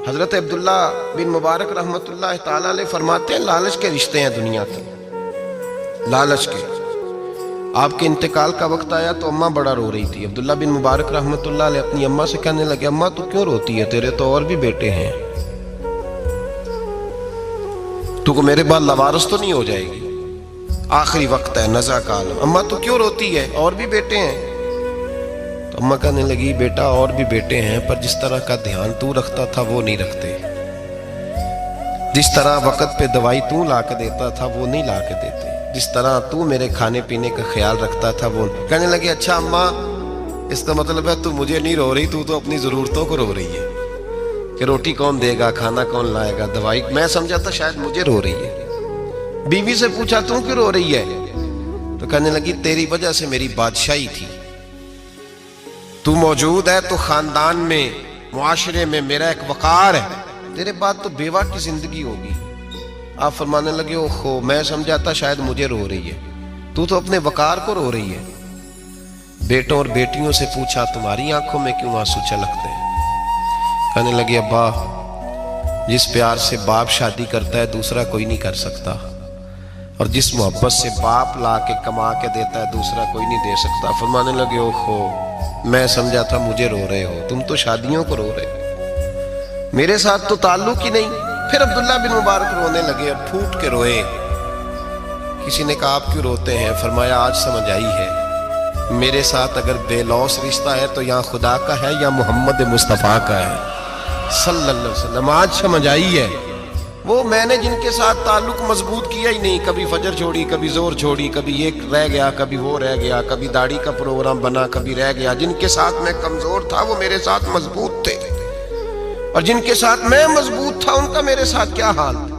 حضرت عبداللہ بن مبارک رحمتہ تعالی علیہ فرماتے ہیں لالچ کے رشتے ہیں دنیا کے، لالچ کے۔ آپ کے انتقال کا وقت آیا تو اماں بڑا رو رہی تھی۔ عبداللہ بن مبارک رحمتہ اللہ علیہ اپنی اماں سے کہنے لگے، اماں تو کیوں روتی ہے، تیرے تو اور بھی بیٹے ہیں، تو کو میرے بعد لوارث تو نہیں ہو جائے گی، آخری وقت ہے، نزع کا عالم، اماں تو کیوں روتی ہے، اور بھی بیٹے ہیں؟ تو اماں کہنے لگی، بیٹا اور بھی بیٹے ہیں، پر جس طرح کا دھیان تو رکھتا تھا وہ نہیں رکھتے، جس طرح وقت پہ دوائی تو لا کے دیتا تھا وہ نہیں لا کے دیتے، جس طرح تو میرے کھانے پینے کا خیال رکھتا تھا وہ۔ کہنے لگے، اچھا اماں، اس کا مطلب ہے تو مجھے نہیں رو رہی، تو اپنی ضرورتوں کو رو رہی ہے کہ روٹی کون دے گا، کھانا کون لائے گا، دوائی۔ میں سمجھا تھا شاید مجھے رو رہی ہے۔ بیوی سے پوچھا، تو کیوں رو رہی ہے؟ تو کہنے لگی، تیری وجہ سے میری بادشاہی تھی، تو موجود ہے تو خاندان میں، معاشرے میں میرا ایک وقار ہے، تیرے بعد تو بیوہ کی زندگی ہوگی۔ آپ فرمانے لگے، اوہو، میں سمجھا تھا شاید مجھے رو رہی ہے، تو اپنے وقار کو رو رہی ہے۔ بیٹوں اور بیٹیوں سے پوچھا، تمہاری آنکھوں میں کیوں آنسو چھلکتے ہیں؟ کہنے لگے، ابا، جس پیار سے باپ شادی کرتا ہے دوسرا کوئی نہیں کر سکتا، اور جس محبت سے باپ لا کے کما کے دیتا ہے دوسرا کوئی نہیں دے سکتا۔ فرمانے لگے، اوہو، میں سمجھا تھا مجھے رو رہے ہو، تم تو شادیوں کو رو رہے ہو، میرے ساتھ تو تعلق ہی نہیں۔ پھر عبداللہ بن مبارک رونے لگے اور پھوٹ کے روئے۔ کسی نے کہا، آپ کیوں روتے ہیں؟ فرمایا، آج سمجھ آئی ہے، میرے ساتھ اگر بے لوث رشتہ ہے تو یا خدا کا ہے یا محمد مصطفیٰ کا ہے صلی اللہ علیہ وسلم۔ آج سمجھ آئی ہے، وہ میں نے جن کے ساتھ تعلق مضبوط کیا ہی نہیں، کبھی فجر چھوڑی، کبھی زور چھوڑی، کبھی یہ رہ گیا، کبھی وہ رہ گیا، کبھی داڑھی کا پروگرام بنا، کبھی رہ گیا۔ جن کے ساتھ میں کمزور تھا وہ میرے ساتھ مضبوط تھے، اور جن کے ساتھ میں مضبوط تھا ان کا میرے ساتھ کیا حال تھا۔